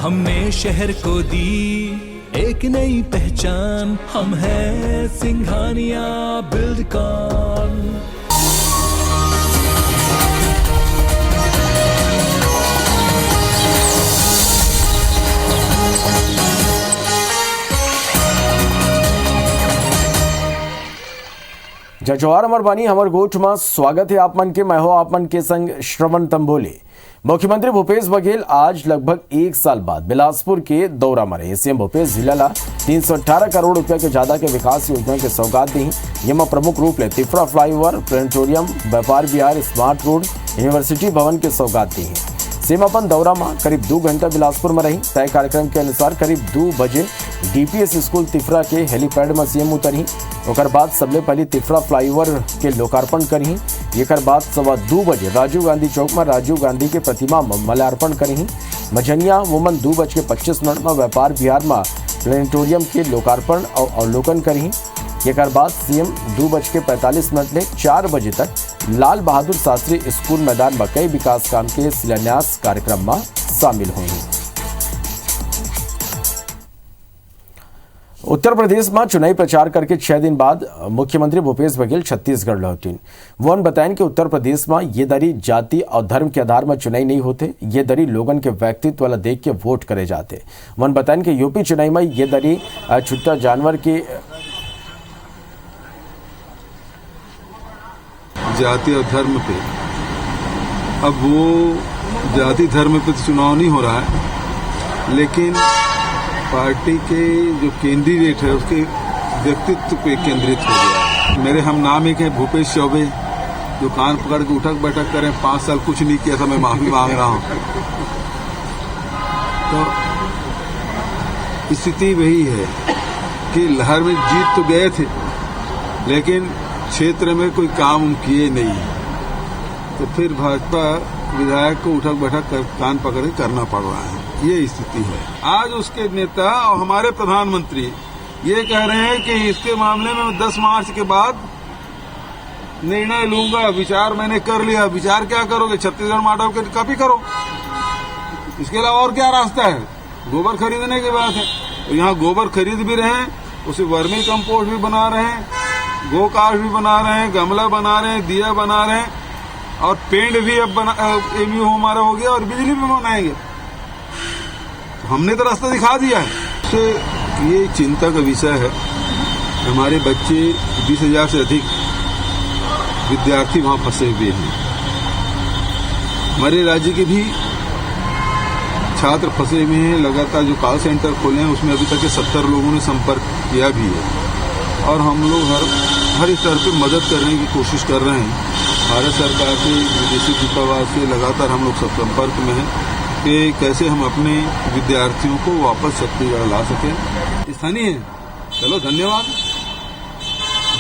हमने शहर को दी एक नई पहचान, हम हैं सिंघानिया बिल्डकॉन। जय जवाहर अमर बानी हमर गोठ में स्वागत है आप मन के। मैं हो आप मन के संग श्रवण तंबोले। मुख्यमंत्री भूपेश बघेल आज लगभग 1 साल बाद बिलासपुर के दौरा में रहे। सीएम भूपेश जिला ला 318 करोड़ रुपया के ज्यादा के विकास योजना के सौगात दी। यमा प्रमुख रूप ले तिफरा फ्लाईओवर, प्लेनेटोरियम, व्यापार विहार, स्मार्ट रोड, यूनिवर्सिटी भवन के सौगात दी। सीएम अपन दौरा में करीब 2 घंटा बिलासपुर में रही। तय कार्यक्रम के अनुसार करीब 2 बजे डीपीएस स्कूल तिफरा के हेलीपैड में सीएम उतरी। ओकर बाद सबले पहले तिफरा फ्लाईओवर के लोकार्पण करी। एकर बाद 2:15 बजे राजीव गांधी चौक में राजीव गांधी के प्रतिमा में माल्यार्पण करी। मझनिया वुमन 2:25 में व्यापार विहार में प्लेनेटोरियम के लोकार्पण और अवलोकन करी। एकर बाद सीएम 2:45 ले 4 बजे तक लाल बहादुर शास्त्री स्कूल मैदान में कई विकास काम के शिलान्यास कार्यक्रम में शामिल होंगे। उत्तर प्रदेश में चुनावी प्रचार करके 6 दिन बाद मुख्यमंत्री भूपेश बघेल छत्तीसगढ़ लौटे। वन बताएं कि उत्तर प्रदेश में ये दरी जाति और धर्म के आधार में चुनाई नहीं होते। ये दरी लोगन के व्यक्तित्व वाला देख के वोट करे जाते। वन बताएं कि यूपी चुनाई में ये दरी छुट्टा जानवर की जाति और धर्म पे, अब वो जाति धर्म पे चुनाव नहीं हो रहा है, लेकिन पार्टी के जो कैंडिडेट है उसके व्यक्तित्व पे केंद्रित हो गया। मेरे हम नाम एक है भूपेश चौबे, जो कान पकड़ के उठक बैठक करें। 5 साल कुछ नहीं किया था, मैं माफी मांग रहा हूं। तो स्थिति वही है कि लहर में जीत तो गए थे, लेकिन क्षेत्र में कोई काम किए नहीं, तो फिर भाजपा विधायक को उठक बैठक कान पकड़ के करना पड़ रहा है। ये स्थिति है। आज उसके नेता और हमारे प्रधानमंत्री ये कह रहे हैं कि इसके मामले में 10 मार्च के बाद निर्णय लूंगा। विचार मैंने कर लिया। विचार क्या करोगे? छत्तीसगढ़ मॉडल की कॉपी करो। इसके अलावा और क्या रास्ता है? गोबर खरीदने की बात है, तो यहाँ गोबर खरीद भी रहे हैं, उसे वर्मी कंपोस्ट भी बना रहे हैं, गो कास्ट भी बना रहे हैं, गमला बना रहे हैं, दिया बना रहे हैं, और पेंट भी अब एमयू हमारा हो गया, और बिजली भी बनाएंगे। हमने तो रास्ता दिखा दिया है। तो ये चिंता का विषय है। हमारे बच्चे 20,000 से अधिक विद्यार्थी वहां फंसे हुए हैं। हमारे राज्य के भी छात्र फंसे हुए हैं। लगातार जो कॉल सेंटर खोले हैं उसमें अभी तक के 70 लोगों ने संपर्क किया भी है, और हम लोग हर स्तर पे मदद करने की कोशिश कर रहे हैं। भारत सरकार से, विदेशी दूतावास से लगातार हम लोग सब संपर्क में हैं कि कैसे हम अपने विद्यार्थियों को वापस छत्तीसगढ़ ला सकें। स्थानीय है, चलो धन्यवाद।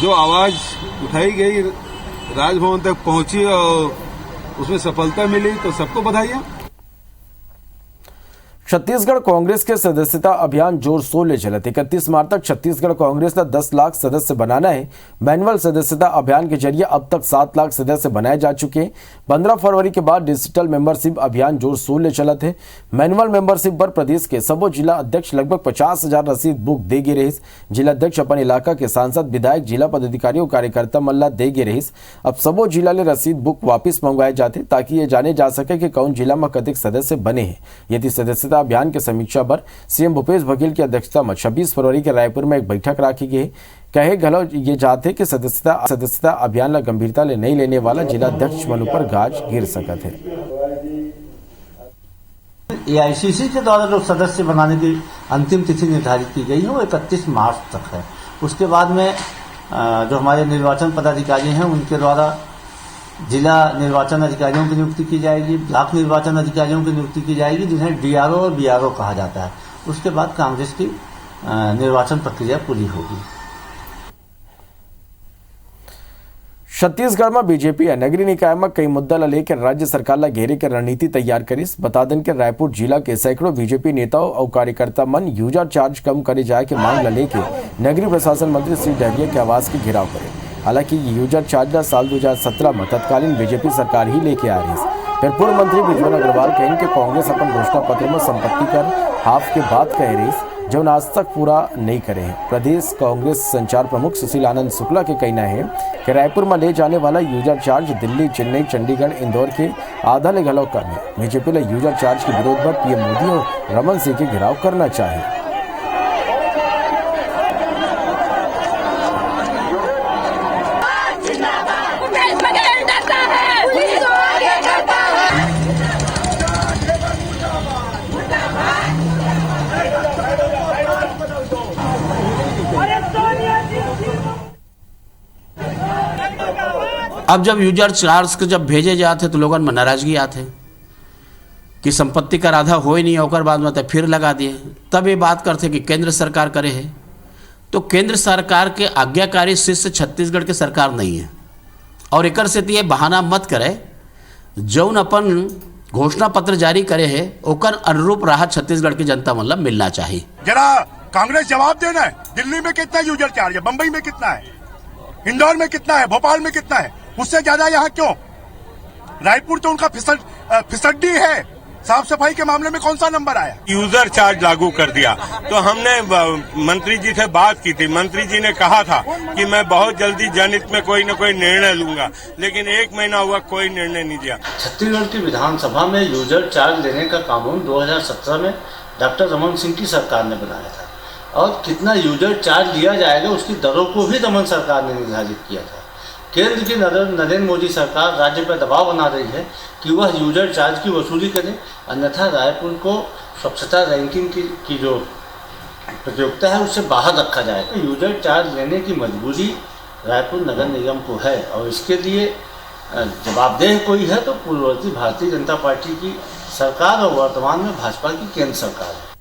जो आवाज उठाई गई राजभवन तक पहुंची और उसमें सफलता मिली, तो सबको बधाइयां। छत्तीसगढ़ कांग्रेस के सदस्यता अभियान जोर शोर ले चलत। 31 मार्च तक छत्तीसगढ़ कांग्रेस का 10 लाख सदस्य बनाना है। मैनुअल सदस्यता अभियान के जरिए अब तक 7 लाख सदस्य बनाए जा चुके हैं। 15 फरवरी के बाद डिजिटल मेंबरशिप अभियान जोर शोर ले चलत है। मैनुअल मेंबरशिप पर प्रदेश के सबो जिला अध्यक्ष लगभग 50,000 रसीद बुक दे गे रहिस। जिला अध्यक्ष अपन इलाका के सांसद, विधायक, जिला पदाधिकारियों, कार्यकर्ता मल्ला दे गे रहिस। अब सबो जिला ले रसीद बुक वापिस मंगवाए जाते, ताकि ये जाने जा सके कि कौन जिला में कतिक सदस्य बने हैं। यदि सदस्यता अभियान के समीक्षा पर सीएम भूपेश बघेल की अध्यक्षता में 26 फरवरी के रायपुर में एक बैठक रखी गई। कहे गलो ये जाते कि सदस्यता अभियान ला गंभीरता ले नहीं लेने वाला जिला अध्यक्ष मन पर गाज गिर सकत है। एआईसीसी के द्वारा जो सदस्य बनाने की अंतिम तिथि निर्धारित की गई है वो 31 मार्च तक है। उसके बाद में जो हमारे निर्वाचन पदाधिकारी हैं उनके द्वारा जिला निर्वाचन अधिकारियों की नियुक्ति की जाएगी, ब्लॉक निर्वाचन अधिकारियों की नियुक्ति की जाएगी, जिन्हें डीआरओ और बीआरओ कहा जाता है। उसके बाद कांग्रेस की निर्वाचन प्रक्रिया पूरी होगी। छत्तीसगढ़ में बीजेपी नगरीय निकाय में कई मुद्दा ला लेकर राज्य सरकार ला घेरे के रणनीति तैयार करिस। बता दें कि रायपुर जिला के सैकड़ों बीजेपी नेताओं और कार्यकर्ता मन यूजर चार्ज कम करे जाए के मांग ला लेकर नगरीय प्रशासन मंत्री श्री डहरिया के आवास की घेराव करे। हालांकि यूजर चार्ज साल 2017 में तत्कालीन बीजेपी सरकार ही लेके आ रही है। फिर पूर्व मंत्री ब्रिजमोहन अग्रवाल कहन कि कांग्रेस अपन घोषणा पत्र में संपत्ति कर हाफ के बात कह रही जो आज तक पूरा नहीं करे हैं। प्रदेश कांग्रेस संचार प्रमुख सुशील आनंद शुक्ला के कहना है कि रायपुर में ले जाने वाला यूजर चार्ज दिल्ली, चेन्नई, चंडीगढ़, इंदौर के आधा ले घलो कम है। बीजेपी ने यूजर चार्ज के विरोध में पीएम मोदी और रमन सिंह के घेराव करना चाहिए। अब जब यूजर चार्ज के जब भेजे जाते तो लोगों में नाराजगी आते कि संपत्ति कर आधा हो ही नहीं होकर बाद में तो फिर लगा दिए। तब ये बात करते कि केंद्र सरकार करे है, तो केंद्र सरकार के आज्ञाकारी शिष्य छत्तीसगढ़ के सरकार नहीं है। और एक से ये बहाना मत करे, जौन अपन घोषणा पत्र जारी करे है ओकर अनुरूप राहत छत्तीसगढ़ की जनता मतलब मिलना चाहिए। जरा कांग्रेस जवाब देना है, दिल्ली में कितना यूजर चार्ज है, बंबई में कितना है, इंदौर में कितना है, भोपाल में कितना है, उससे ज्यादा यहाँ क्यों? रायपुर तो उनका फिसड्डी है, साफ सफाई के मामले में कौन सा नंबर आया? यूजर चार्ज लागू कर दिया तो हमने मंत्री जी से बात की थी। मंत्री जी ने कहा था कि मैं बहुत जल्दी जनहित में कोई न कोई निर्णय लूंगा, लेकिन 1 महीना हुआ कोई निर्णय नहीं दिया। छत्तीसगढ़ की विधानसभा में यूजर चार्ज लेने का कानून 2017 में डॉक्टर रमन सिंह की सरकार ने बनाया था और कितना यूजर चार्ज लिया जाएगा उसकी दरों को भी रमन सरकार ने निर्धारित किया था। केंद्र की नरेंद्र मोदी सरकार राज्य पर दबाव बना रही है कि वह यूजर चार्ज की वसूली करे, अन्यथा रायपुर को स्वच्छता रैंकिंग की जो प्रतियोगिता है उससे बाहर रखा जाएगा। यूजर चार्ज लेने की मजबूरी रायपुर नगर निगम को है और इसके लिए जवाबदेह कोई है तो पूर्ववर्ती भारतीय जनता पार्टी की सरकार और वर्तमान में भाजपा की केंद्र सरकार है।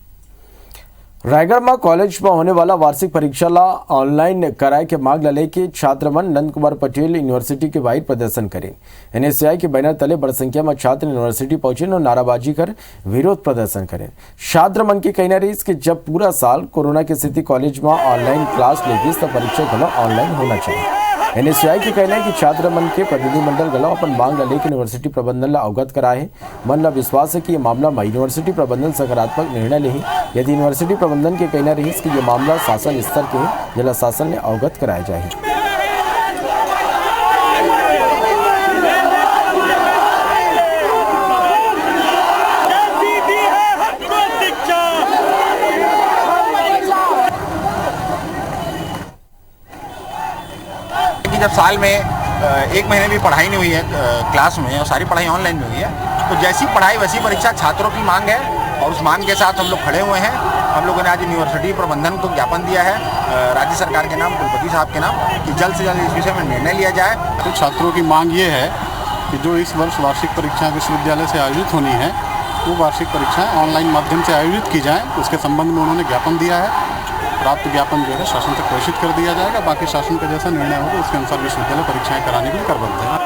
रायगढ़ में कॉलेज में होने वाला वार्षिक परीक्षा ला ऑनलाइन कराए के मांग लले के छात्र मन नंद कुमार पटेल यूनिवर्सिटी के बाहर प्रदर्शन करे। एनएसयूआई के बैनर तले बड़ी संख्या में छात्र यूनिवर्सिटी पहुंचे और नाराबाजी कर विरोध प्रदर्शन करे। छात्र मन के कहना रही कि जब पूरा साल कोरोना की स्थिति कॉलेज में ऑनलाइन क्लास लेगी तो परीक्षा गलो ऑनलाइन होना चाहिए। एनएसयूआई के कहना है कि छात्र मन के प्रतिनिधिमंडल गलो अपन मांग ला लेकर यूनिवर्सिटी प्रबंधन ला अवगत कराए। मन ला विश्वास है कि ये मामला में यूनिवर्सिटी प्रबंधन सकारात्मक निर्णय ले। यदि यूनिवर्सिटी प्रबंधन के कहना रही कि ये मामला शासन स्तर के जिला शासन ने अवगत कराया जाए। जब साल में 1 महीने भी पढ़ाई नहीं हुई है क्लास में और सारी पढ़ाई ऑनलाइन में हुई है, तो जैसी पढ़ाई वैसी परीक्षा छात्रों की मांग है और उस मांग के साथ हम लोग खड़े हुए हैं। हम लोगों ने आज यूनिवर्सिटी प्रबंधन को ज्ञापन दिया है राज्य सरकार के नाम, कुलपति साहब के नाम, कि जल्द से जल्द इस विषय में निर्णय लिया जाए। तो छात्रों की मांग ये है कि जो इस वर्ष वार्षिक परीक्षाएं विश्वविद्यालय से आयोजित होनी है वो वार्षिक परीक्षाएं ऑनलाइन माध्यम से आयोजित की जाएँ। उसके संबंध में उन्होंने ज्ञापन दिया है। प्राप्त ज्ञापन जो है शासन तक प्रेषित कर दिया जाएगा। बाकी शासन का जैसा निर्णय होगा उसके अनुसार विश्वविद्यालय परीक्षाएं कराने के लिए करबद्ध है।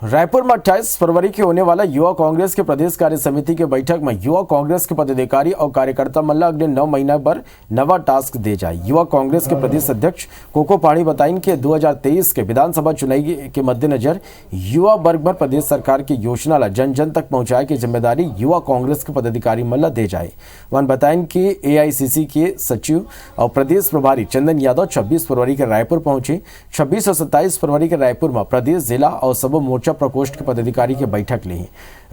रायपुर में 28 फरवरी के होने वाला युवा कांग्रेस के प्रदेश कार्य समिति के बैठक में युवा कांग्रेस के पदाधिकारी और कार्यकर्ता मल्ला अगले 9 महीना पर नवा टास्क दे जाए। युवा कांग्रेस के प्रदेश अध्यक्ष कोको पाणी बताइन कि 2023 के विधानसभा चुनाव के मद्देनजर युवा वर्ग भर प्रदेश सरकार की योजना ला जन जन तक पहुंचाए की जिम्मेदारी युवा कांग्रेस के पदाधिकारी मल्ला दे जाए। वन बताइन कि AICC के सचिव और प्रदेश प्रभारी चंदन यादव 26 फरवरी के रायपुर पहुंचे। 26 और 27 फरवरी के रायपुर में प्रदेश जिला और सब मोर्चा प्रकोष्ठ के पदाधिकारी की बैठक ली।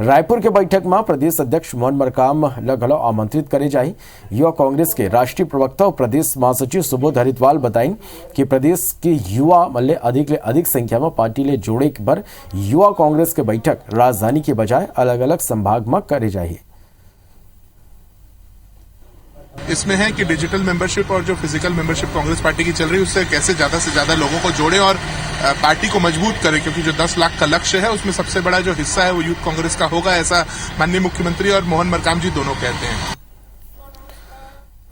रायपुर के बैठक में प्रदेश अध्यक्ष मोहन मरकाम लगलो आमंत्रित करे जाए। युवा कांग्रेस के राष्ट्रीय प्रवक्ता और प्रदेश महासचिव सुबोध हरिद्वाल बताइन कि प्रदेश के युवा मल्ले अधिक ले अधिक संख्या में पार्टी ले जोड़े पर युवा कांग्रेस के बैठक राजधानी के बजाय अलग अलग संभाग में करे जाए। इसमें है कि डिजिटल मेंबरशिप और जो फिजिकल मेंबरशिप कांग्रेस पार्टी की चल रही है उससे कैसे ज्यादा से ज्यादा लोगों को जोड़े और पार्टी को मजबूत करें, क्योंकि जो 10 लाख का लक्ष्य है उसमें सबसे बड़ा जो हिस्सा है वो यूथ कांग्रेस का होगा, ऐसा माननीय मुख्यमंत्री और मोहन मरकाम जी दोनों कहते हैं।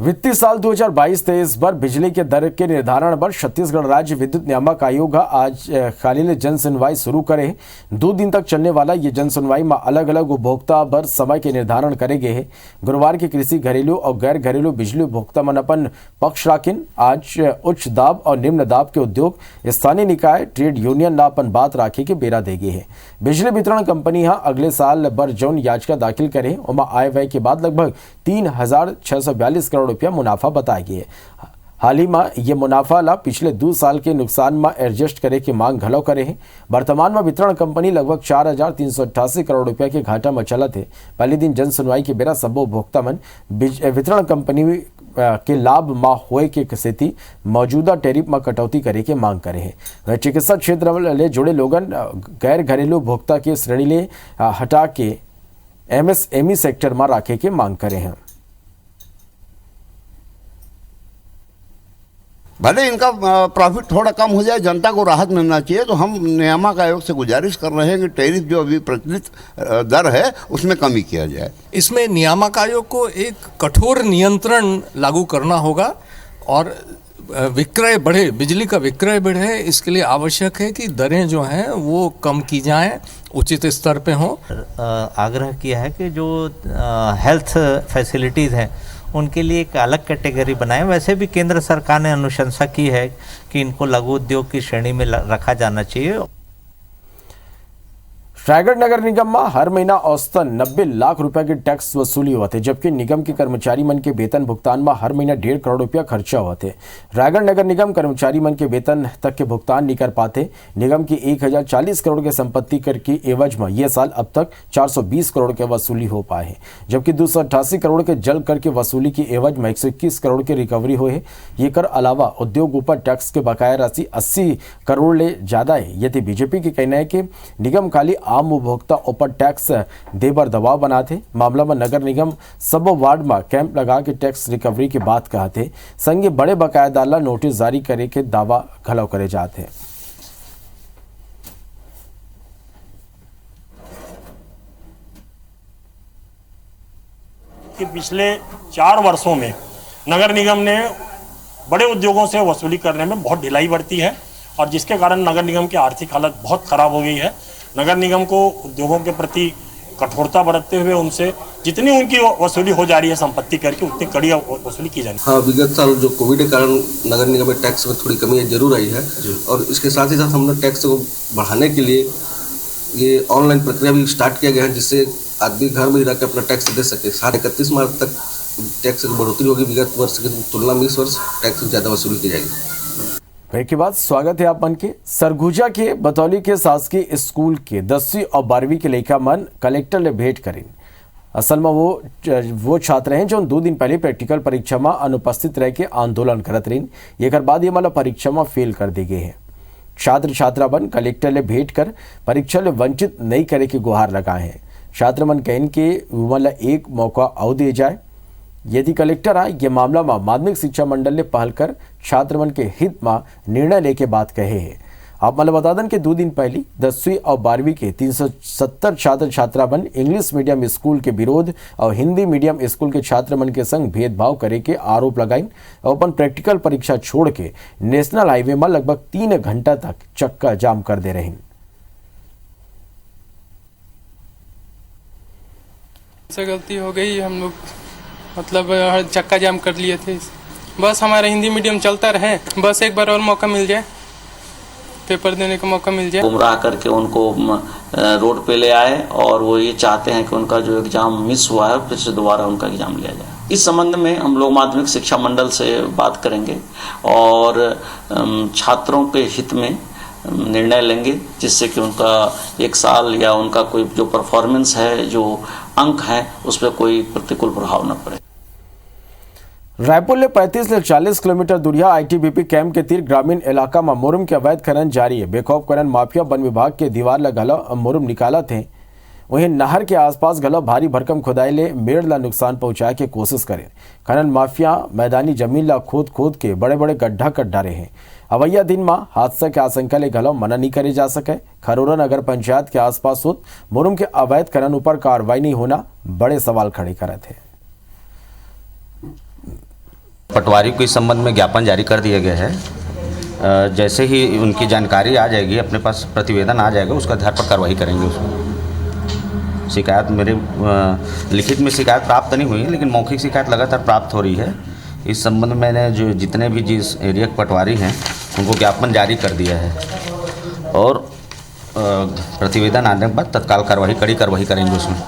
वित्तीय साल 2022-23 पर बिजली के दर के निर्धारण पर छत्तीसगढ़ राज्य विद्युत नियामक आयोग आज खालील जन सुनवाई शुरू करे। 2 दिन तक चलने वाला ये जन सुनवाई में अलग अलग उपभोक्ता पर समय के निर्धारण करे गए हैं। गुरुवार के कृषि, घरेलू और गैर घरेलू बिजली उपभोक्ता मन अपन पक्ष राखिन। आज उच्च दाब और निम्न दाब के उद्योग, स्थानीय निकाय, ट्रेड यूनियन ला अपन बात राखे के बेरा दे गए हैं। बिजली वितरण कंपनी अगले साल बर जौन याचिका दाखिल करे उमा आय व्यय के बाद लगभग 3,642 करोड़ रुपया मुनाफा बताया गया है। हाल ही में ये मुनाफा ला पिछले 2 साल के नुकसान में एडजस्ट करे की मांग घलो करे है। वर्तमान में वितरण कंपनी लगभग 4,388 करोड़ रुपया के घाटा में चलत है। पहले दिन जन सुनवाई के बेरा सब्बो उपभोक्ता मन वितरण कंपनी के लाभ मा होए के स्थिति मौजूदा टैरिफ में कटौती करे के मांग करे हैं। चिकित्सा क्षेत्र ले जुड़े लोगन गैर घरेलू उपभोक्ता के श्रेणी ले हटा के MSME सेक्टर में राखे के मांग करे हैं। भले इनका प्रॉफिट थोड़ा कम हो जाए, जनता को राहत मिलना चाहिए, तो हम नियामक आयोग से गुजारिश कर रहे हैं कि टैरिफ जो अभी प्रचलित दर है उसमें कमी किया जाए। इसमें नियामक आयोग को एक कठोर नियंत्रण लागू करना होगा और विक्रय बढ़े, बिजली का विक्रय बढ़े, इसके लिए आवश्यक है कि दरें जो हैं वो कम की जाएं, उचित स्तर पे हों। आग्रह किया है कि जो हेल्थ फैसिलिटीज़ हैं उनके लिए एक अलग कैटेगरी बनाए। वैसे भी केंद्र सरकार ने अनुशंसा की है कि इनको लघु उद्योग की श्रेणी में रखा जाना चाहिए। रायगढ़ नगर निगम में हर महीना औसतन 90 लाख रुपया की टैक्स वसूली होते, जबकि निगम के कर्मचारी मन के वेतन भुगतान में हर महीना 1.5 करोड़ रुपया खर्चा होते। रायगढ़ नगर निगम कर्मचारी मन के वेतन तक के भुगतान नहीं कर पाते। निगम की 1040 करोड़ के संपत्ति कर की एवज में यह साल अब तक 420 करोड़ के वसूली हो पाए हैं, जबकि 288 करोड़ के जल कर के वसूली की एवज में 121 करोड़ की रिकवरी हुई है। ये कर अलावा उद्योग ऊपर टैक्स के बकाया राशि 80 करोड़ ले ज्यादा है। यदि बीजेपी के कहना है कि निगम खाली आम उपभोक्ता ऊपर टैक्स देबर दबाव बनाते। मामला में नगर निगम सब वार्ड में कैंप लगा के टैक्स रिकवरी की बात कहते। संगे बड़े बकायेदार ला नोटिस जारी करे के दावा घलो करे जाते। कि पिछले 4 वर्षों में नगर निगम ने बड़े उद्योगों से वसूली करने में बहुत ढिलाई बरती है और जिसके कारण नगर निगम की आर्थिक हालत बहुत खराब हो गई है। नगर निगम को उद्योगों के प्रति कठोरता बरतते हुए उनसे जितनी उनकी वसूली हो जा रही है संपत्ति करके उतनी कड़ी वसूली की जानी। हाँ, विगत साल जो कोविड के कारण नगर निगम में टैक्स में थोड़ी कमी जरूर आई है और इसके साथ ही साथ हमने टैक्स को बढ़ाने के लिए ये ऑनलाइन प्रक्रिया भी स्टार्ट किया गया है, जिससे आदमी घर में ही रह के अपना टैक्स दे सके। 31 मार्च तक टैक्स की बढ़ोतरी होगी। विगत वर्ष की तुलना में इस वर्ष टैक्स ज़्यादा वसूली की जाएगी। ब्रेक के बाद स्वागत है आप मन के। सरगुजा के बतौली के शासकीय स्कूल के 10वीं और 12वीं के लड़का मन कलेक्टर ने भेंट करें। असल में वो छात्र हैं जो 2 दिन पहले प्रैक्टिकल परीक्षा में अनुपस्थित रह के आंदोलन करत रही। एक बाद ये मतलब परीक्षा में फेल कर दी गई है। छात्र छात्रा बन कलेक्टर ने भेंट कर परीक्षा ले वंचित नहीं करे की गुहार लगाए हैं। छात्र मन कहन के मतलब एक मौका और दे जाए। यदि कलेक्टर ये मामला में माध्यमिक शिक्षा मंडल ने पहल कर छात्र मन के हित में निर्णय लेके बात कहे है। आप मतलब बता दें कि 2 दिन पहले 10वीं और 12वीं के 370 छात्र छात्रा बन इंग्लिश मीडियम स्कूल के विरोध और हिंदी मीडियम स्कूल के छात्र मन के संग भेदभाव करे के आरोप लगाई और अपन प्रैक्टिकल परीक्षा छोड़ के नेशनल हाईवे में लगभग 3 घंटा तक चक्का जाम कर दे रहे। गलती हो गई, हम लोग मतलब चक्का जाम कर लिए थे। बस हमारा हिंदी मीडियम चलता रहे, बस एक बार और मौका मिल जाए, पेपर देने का मौका मिल जाए। गुमराह करके उनको रोड पे ले आए और वो ये चाहते हैं कि उनका जो एग्जाम मिस हुआ है फिर से दोबारा उनका एग्जाम लिया जाए। इस संबंध में हम लोग माध्यमिक शिक्षा मंडल से बात करेंगे और छात्रों के हित में निर्णय लेंगे, जिससे कि उनका 1 साल या उनका कोई जो परफॉर्मेंस है, जो अंक हैं, उस पर कोई प्रतिकूल प्रभाव न पड़े। रायपुर ले 35 से 40 किलोमीटर दूरिया ITBP कैंप के तीर ग्रामीण इलाका में मुरुम के अवैध खनन जारी है। बेखौफ खनन माफिया वन विभाग के दीवार ला घलो मुरुम निकाला थे। वहीं नहर के आसपास घलो भारी भरकम खुदाई ले मेड़ ला नुकसान पहुंचाए के कोशिश करें। खनन माफिया मैदानी जमीन ला खोद के बड़े बड़े गड्ढा कर डारे हैं। अवैया दिन में हादसा के आशंका ले घलो मना नहीं करे जा सके। खरोरा नगर पंचायत के आसपास होत मुरुम के अवैध खनन ऊपर कार्रवाई नहीं होना बड़े सवाल खड़े करे थे। पटवारी को इस संबंध में ज्ञापन जारी कर दिया गया है। जैसे ही उनकी जानकारी आ जाएगी, अपने पास प्रतिवेदन आ जाएगा, उसका आधार पर कार्रवाई करेंगे। उसमें शिकायत मेरे लिखित में शिकायत प्राप्त नहीं हुई है, लेकिन मौखिक शिकायत लगातार प्राप्त हो रही है। इस संबंध में मैंने जो जितने भी जिस एरिया के पटवारी हैं उनको ज्ञापन जारी कर दिया है और प्रतिवेदन आने के बाद तत्काल कड़ी कार्रवाई करेंगे उसमें।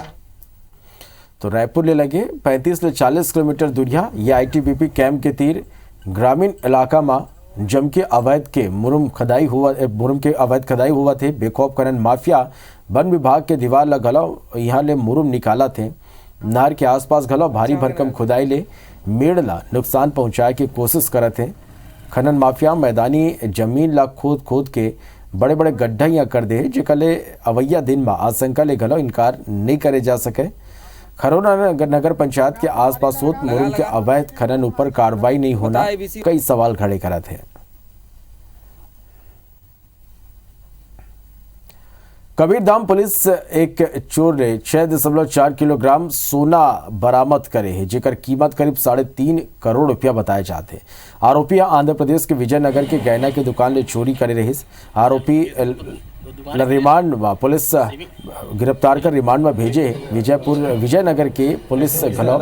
तो रायपुर ले लगे 35 से 40 किलोमीटर दूरिया ये आईटीबीपी कैंप के तीर ग्रामीण इलाका में जम के अवैध के मुरुम के अवैध खदाई हुआ थे। बेखौफ खनन माफिया वन विभाग के दीवार ला घलो यहाँ ले मुरुम निकाला थे। नहर के आसपास घलो भारी भरकम खुदाई ले मेड़ ला नुकसान पहुंचाए की कोशिश करत थे। खनन माफिया मैदानी जमीन ला खोद के बड़े बड़े गड्ढा यहाँ कर दे, जेकले अवैया दिन में आशंका ले घलो इनकार नहीं करे जा सके। खरोना नगर पंचायत के आसपास होत मुरुम के अवैध खनन ऊपर कार्रवाई नहीं होना कई सवाल खड़े करत है। कबीरधाम पुलिस एक चोर ने 6.4 किलोग्राम सोना बरामद करे है, जेकर कीमत करीब 3.5 करोड़ रुपया बताए जाते। आरोपी आंध्र प्रदेश के विजयनगर के गहना की दुकान ले चोरी करे रहे। आरोपी रिमांड में पुलिस गिरफ्तार कर रिमांड में भेजे। विजयनगर के पुलिस घलो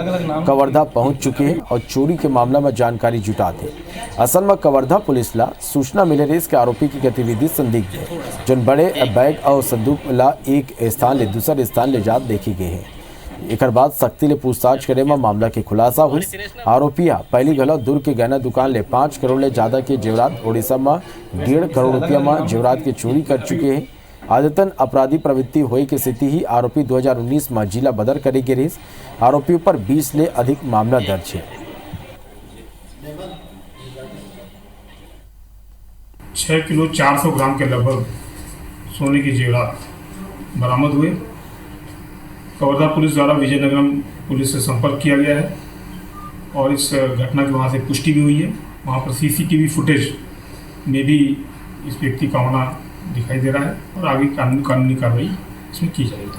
कवर्धा पहुंच चुके हैं और चोरी के मामला में जानकारी जुटाते। असल में कवर्धा पुलिस ला सूचना मिले रही कि आरोपी की गतिविधि संदिग्ध है, जो बड़े बैग और संदूक ला एक स्थान ले दूसरे स्थान ले जात देखी गई है। एक बाद सख्ती ले पूछताछ करे में मामला के खुलासा हुई। आरोपिया पहली घलो दुर्ग के गहना दुकान ले 5 करोड़ ले ज्यादा के जेवरात, ओडिशा में 1.5 करोड़ रुपया में जेवरात की चोरी कर चुके हैं। आदतन अपराधी प्रवृत्ति हुई की स्थिति ही आरोपी 2019 में जिला बदर करे गिरी। आरोपी पर 20 ले अधिक मामला दर्ज है। 6 किलो 400 ग्राम के लगभग सोने की जेवरात बरामद हुए। कवर्धा पुलिस द्वारा विजयनगर पुलिस से संपर्क किया गया है और इस घटना की वहाँ से पुष्टि भी हुई है। वहाँ पर सीसीटीवी फुटेज में भी इस व्यक्ति का होना दिखाई दे रहा है और आगे कानूनी कार्रवाई इसमें की जाएगी।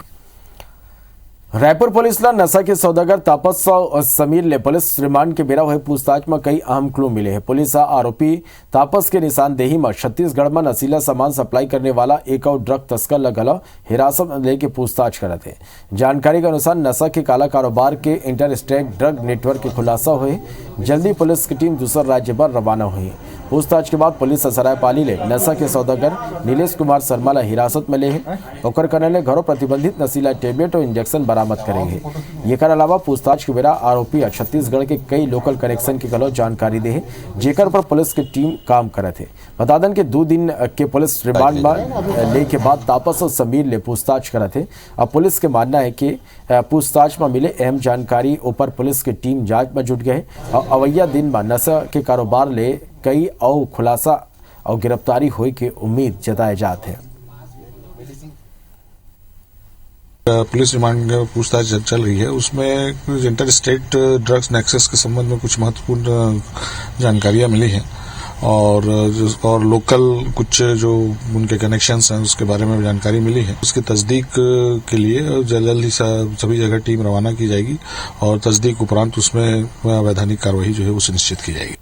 रायपुर पुलिस ला नशा के सौदागर तापस और समीर ले पुलिस रिमांड के बेरा हुए पूछताछ में कई अहम क्लू मिले हैं। पुलिस आरोपी तापस के निशानदेही में छत्तीसगढ़ में नशीला सामान सप्लाई करने वाला एक और ड्रग तस्कर लगल हिरासत में लेके पूछताछ करते। जानकारी के अनुसार नशा के काला कारोबार के इंटर स्टेट ड्रग नेटवर्क के खुलासा हुए। जल्दी पुलिस की टीम दूसरे राज्य पर रवाना हुई। पूछताछ के बाद पुलिस सरायपाली ले नशा के सौदागर नीलेश कुमार शर्मा ला हिरासत में ले है। ओकर करने घरों प्रतिबंधित नशीला टेबलेट और इंजेक्शन बरामद करेंगे। ये कर अलावा पूछताछ के बेरा आरोपी छत्तीसगढ़ के कई लोकल कनेक्शन के गलत जानकारी दे, जेकर पर पुलिस की टीम काम करत है। बता दें कि 2 दिन के पुलिस रिमांड में ले के बाद तापस और समीर ले पूछताछ करत है। अब पुलिस के मानना है कि पूछताछ में मिले अहम जानकारी ऊपर पुलिस की टीम जांच में जुट गए और अवैया दिन में नशा के कारोबार ले कई और खुलासा और गिरफ्तारी हुई की उम्मीद जताए जाते हैं। पुलिस रिमांड पूछताछ चल रही है, उसमें इंटर स्टेट ड्रग्स नेक्सस के संबंध में कुछ महत्वपूर्ण जानकारियां मिली हैं और लोकल कुछ जो उनके कनेक्शंस हैं उसके बारे में जानकारी मिली है। उसकी तस्दीक के लिए जल्द ही सभी जगह टीम रवाना की जाएगी और तस्दीक उपरांत उसमें वैधानिक कार्रवाई जो है वो सुनिश्चित की जाएगी।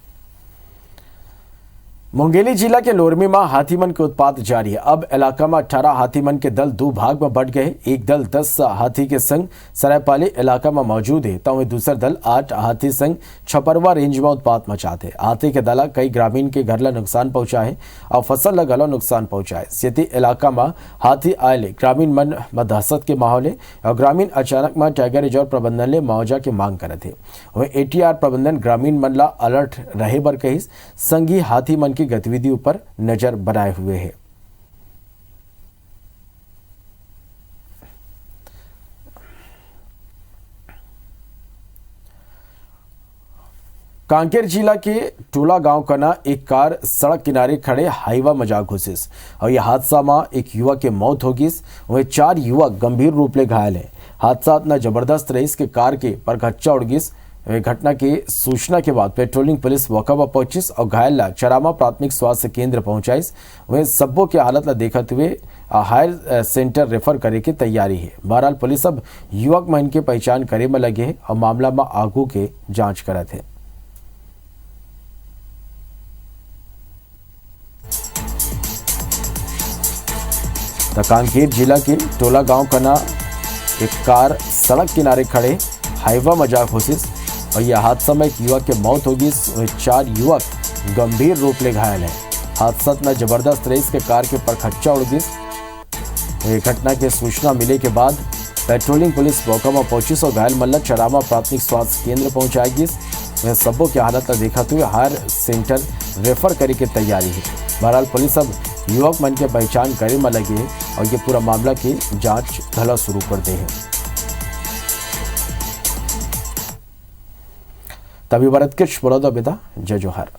मुंगेली जिला के लोरमी में हाथीमन के उत्पात जारी है। अब इलाका में 18 हाथीमन के दल 2 भाग में बंट गए। एक दल 10 हाथी के संग सरायपाली इलाका में मौजूद है, तो वहीं दूसरा दल 8 हाथी संग छपरवा रेंज में उत्पात मचाते। हाथी के दल कई ग्रामीण के घर ला नुकसान पहुंचाए और फसल ला गलो नुकसान पहुंचाए। सेती इलाका में हाथी आये ग्रामीण मन में दहशत के माहौल है और ग्रामीण अचानक में टाइगर रिजर्व प्रबंधन ले मुआवजा की मांग करे थे। वहीं एटीआर प्रबंधन ग्रामीण मन ला अलर्ट रहे बर कही संगी हाथी मन की गतिविधि ऊपर नजर बनाए हुए है। कांकेर जिला के टोला गांव का ना एक कार सड़क किनारे खड़े हाईवा में जा घुसिस और यह हादसा में एक युवक की मौत हो गई। वहीं 4 युवक गंभीर रूप ले घायल हैं। हादसा इतना जबरदस्त रही कि कार के परखच्चा उड़ गई। घटना की सूचना के बाद पेट्रोलिंग पुलिस मौका पर पहुंचिस और घायल ला चरामा प्राथमिक स्वास्थ्य केंद्र पहुंचाइस। वहीं सबों की हालत ला देखते हुए हायर सेंटर रेफर करे की तैयारी है। बहरहाल पुलिस अब युवक मन के पहचान करे में लगे है और मामला में आगू के जांच करत है। तो कांकेर जिला के टोला गांव का ना एक कार सड़क किनारे खड़े हाईवा मजाक होशिस और यह हादसा में एक युवक की मौत होगी। 4 युवक गंभीर रूप ले घायल है। हादसा में जबरदस्त रेस के कार के परखच्चा उड़ गई। घटना की सूचना मिले के बाद पेट्रोलिंग पुलिस मौका में पहुंची और घायल मल्ल चरामा प्राथमिक स्वास्थ्य केंद्र पहुंचाएगी। वह सबों की हालत देखते हुए हायर सेंटर रेफर करे की तैयारी है। बहरहाल पुलिस अब युवक मन के पहचान करे में लगे है और ये पूरा मामला की जांच धला शुरू कर दे है। तभी भरत कृष्ण बड़ौदा बेटा जय जोहार।